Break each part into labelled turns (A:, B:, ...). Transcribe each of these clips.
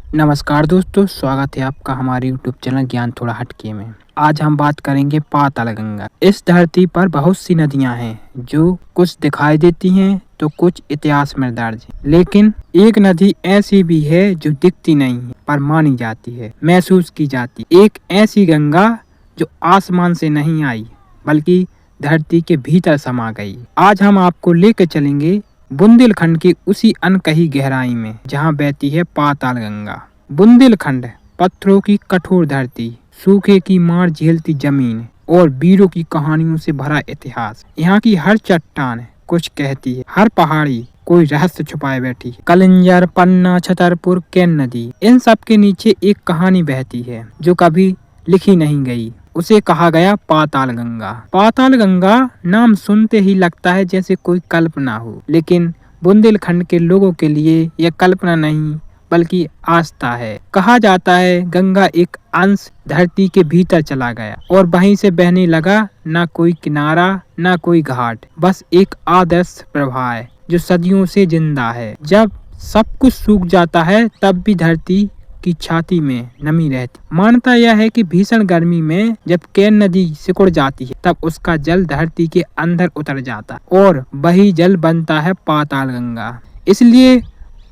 A: नमस्कार दोस्तों, स्वागत है आपका हमारे यूट्यूब चैनल ज्ञान थोड़ा हटके में। आज हम बात करेंगे पाताल गंगा। इस धरती पर बहुत सी नदियां हैं जो कुछ दिखाई देती हैं तो कुछ इतिहास में दर्ज है। लेकिन एक नदी ऐसी भी है जो दिखती नहीं है पर मानी जाती है, महसूस की जाती। एक ऐसी गंगा जो आसमान से नहीं आई बल्कि धरती के भीतर समा गई। आज हम आपको लेकर चलेंगे बुंदेलखंड की उसी अनकही गहराई में जहाँ बहती है पाताल गंगा। बुंदेलखंड पत्थरों की कठोर धरती, सूखे की मार झेलती जमीन और वीरों की कहानियों से भरा इतिहास। यहाँ की हर चट्टान कुछ कहती है, हर पहाड़ी कोई रहस्य छुपाए बैठी है। कलिंजर, पन्ना, छतरपुर, केन नदी, इन सब के नीचे एक कहानी बहती है जो कभी लिखी नहीं गई। उसे कहा गया पाताल गंगा। पाताल गंगा नाम सुनते ही लगता है जैसे कोई कल्पना हो, लेकिन बुंदेलखंड के लोगों के लिए यह कल्पना नहीं बल्कि आस्था है। कहा जाता है गंगा एक अंश धरती के भीतर चला गया और वहीं से बहने लगा। ना कोई किनारा, ना कोई घाट, बस एक आदर्श प्रवाह है जो सदियों से जिंदा है। जब सब कुछ सूख जाता है तब भी धरती की छाती में नमी रहती। मान्यता यह है कि भीषण गर्मी में जब केन नदी सिकुड़ जाती है तब उसका जल धरती के अंदर उतर जाता है और वही जल बनता है पाताल गंगा। इसलिए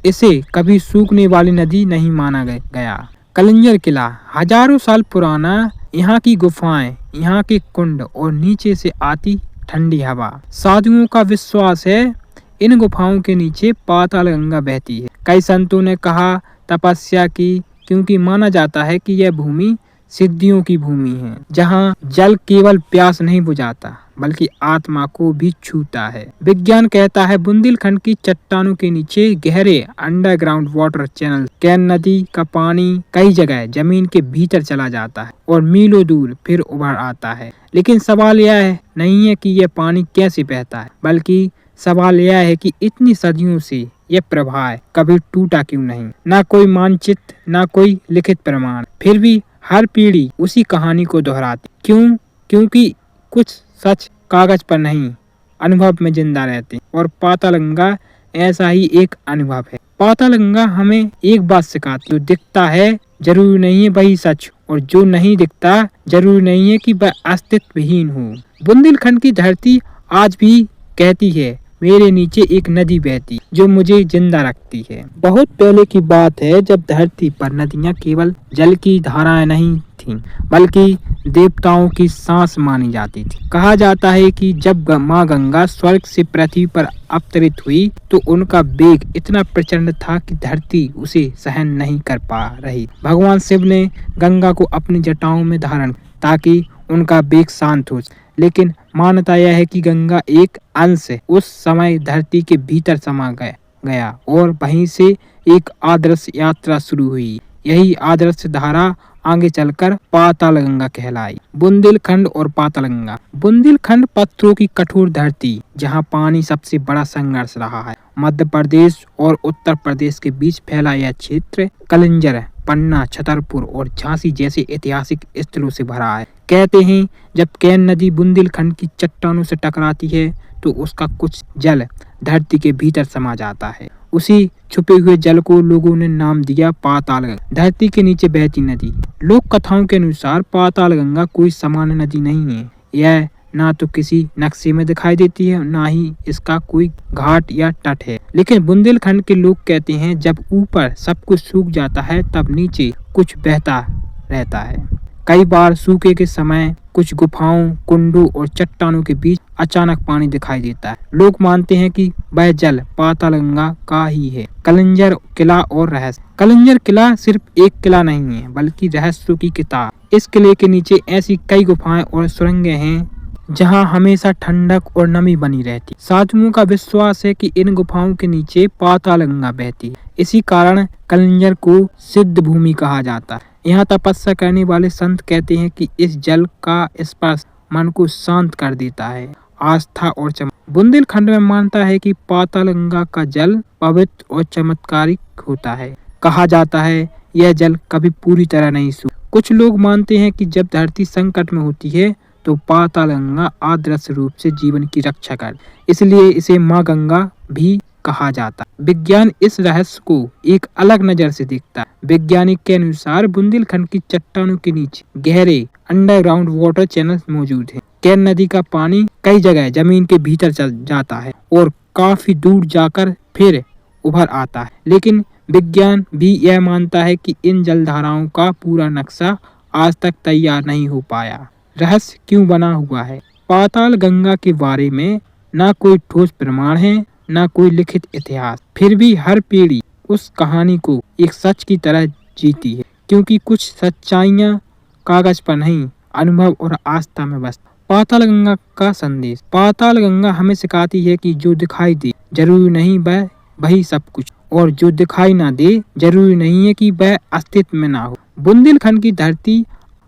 A: इसे कभी सूखने वाली नदी नहीं माना गया। कलिंजर किला हजारों साल पुराना, यहाँ की गुफाएं, यहाँ के कुंड और नीचे से आती ठंडी हवा। साधुओं का विश्वास है इन गुफाओं के नीचे पाताल गंगा बहती है। कई संतों ने कहा तपस्या की, क्योंकि माना जाता है कि यह भूमि सिद्धियों की भूमि है, जहाँ जल केवल प्यास नहीं बुझाता बल्कि आत्मा को भी छूता है। विज्ञान कहता है बुंदेलखंड की चट्टानों के नीचे गहरे अंडरग्राउंड वाटर चैनल। केन नदी का पानी कई जगह जमीन के भीतर चला जाता है और मीलों दूर फिर उभर आता है। लेकिन सवाल यह नहीं है कि यह पानी कैसे बहता है, बल्कि सवाल यह है कि इतनी सदियों से यह प्रवाह कभी टूटा क्यों नहीं। ना कोई मानचित्र, ना कोई लिखित प्रमाण, फिर भी हर पीढ़ी उसी कहानी को दोहराती। क्यों? क्योंकि कुछ सच कागज पर नहीं, अनुभव में जिंदा रहते और पाताल गंगा ऐसा ही एक अनुभव है। पाताल गंगा हमें एक बात सिखाती, जो दिखता है जरूरी नहीं है वही सच, और जो नहीं दिखता जरूरी नहीं है कि वह अस्तित्वहीन हो। बुंदेलखंड की धरती आज भी कहती है मेरे नीचे एक नदी बहती जो मुझे जिंदा रखती है। बहुत पहले की बात है जब धरती पर नदियां केवल जल की धाराएं नहीं थीं, बल्कि देवताओं की सांस मानी जाती थी। कहा जाता है कि जब माँ गंगा स्वर्ग से पृथ्वी पर अवतरित हुई तो उनका वेग इतना प्रचंड था कि धरती उसे सहन नहीं कर पा रही। भगवान शिव ने गंगा को अपनी जटाओं में धारण ताकि उनका वेग शांत हो। लेकिन मान्यता यह है कि गंगा एक अंश उस समय धरती के भीतर समा गया और वहीं से एक आदर्श यात्रा शुरू हुई। यही आदर्श धारा आगे चलकर पाताल गंगा कहलाई। बुंदेलखंड और पाताल गंगा। बुंदेलखंड पत्थरों की कठोर धरती, जहां पानी सबसे बड़ा संघर्ष रहा है। मध्य प्रदेश और उत्तर प्रदेश के बीच फैला यह क्षेत्र कलिंजर, पन्ना, छतरपुर और झांसी जैसे ऐतिहासिक स्थलों से भरा है। कहते हैं जब केन नदी बुंदेलखंड की चट्टानों से टकराती है तो उसका कुछ जल धरती के भीतर समा जाता है। उसी छुपे हुए जल को लोगों ने नाम दिया पाताल गंगा, धरती के नीचे बहती नदी। लोक कथाओं के अनुसार पाताल गंगा कोई सामान्य नदी नहीं है। यह ना तो किसी नक्शे में दिखाई देती है, ना ही इसका कोई घाट या तट है। लेकिन बुंदेलखंड के लोग कहते हैं जब ऊपर सब कुछ सूख जाता है तब नीचे कुछ बहता रहता है। कई बार सूखे के समय कुछ गुफाओं, कुंडों और चट्टानों के बीच अचानक पानी दिखाई देता है। लोग मानते हैं कि वह जल पाताल गंगा का ही है। कलिंजर किला और रहस्य। कलिंजर किला सिर्फ एक किला नहीं है बल्कि रहस्यों की किताब। इस किले के नीचे ऐसी कई गुफाएं और सुरंगें हैं जहां हमेशा ठंडक और नमी बनी रहती। साधुओं का विश्वास है कि इन गुफाओं के नीचे पाताल गंगा बहती है। इसी कारण कलिंजर को सिद्ध भूमि कहा जाता है। यहाँ तपस्या करने वाले संत कहते हैं कि इस जल का स्पर्श मन को शांत कर देता है। आस्था और चमत्कार। बुंदेलखंड में मानता है कि पाताल गंगा का जल पवित्र और चमत्कारिक होता है। कहा जाता है यह जल कभी पूरी तरह नहीं सूखता। कुछ लोग मानते हैं कि जब धरती संकट में होती है तो पाताल गंगा आदर्श रूप से जीवन की रक्षा कर, इसलिए इसे माँ गंगा भी कहा जाता है। विज्ञान इस रहस्य को एक अलग नजर से देखता है। वैज्ञानिक के अनुसार बुंदेलखंड की चट्टानों के नीचे गहरे अंडरग्राउंड वाटर चैनल मौजूद हैं। केन नदी का पानी कई जगह जमीन के भीतर चल जाता है और काफी दूर जाकर फिर उभर आता है, लेकिन विज्ञान भी यह मानता है कि इन जलधाराओं का पूरा नक्शा आज तक तैयार नहीं हो पाया। रहस्य क्यों बना हुआ है? पाताल गंगा के बारे में ना कोई ठोस प्रमाण है, ना कोई लिखित इतिहास। फिर भी हर पीढ़ी उस कहानी को एक सच की तरह जीती है, क्योंकि कुछ सच्चाइयाँ कागज पर नहीं, अनुभव और आस्था में बस। पाताल गंगा का संदेश। पाताल गंगा हमें सिखाती है कि जो दिखाई दे जरूरी नहीं वह वही सब कुछ, और जो दिखाई ना दे जरूरी नहीं है कि वह अस्तित्व में ना हो। बुंदेलखंड की धरती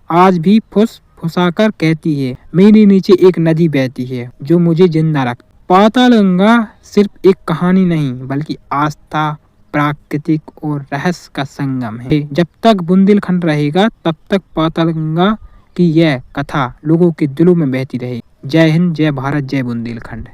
A: आज भी फुस फुसाकर कहती है, मेरे नीचे एक नदी बहती है जो मुझे जिंदा रख। पाताल गंगा सिर्फ एक कहानी नहीं, बल्कि आस्था, प्राकृतिक और रहस्य का संगम है। जब तक बुंदेलखंड रहेगा तब तक पाताल गंगा की यह कथा लोगों के दिलों में बहती रहेगी। जय हिंद, जय भारत, जय बुंदेलखंड।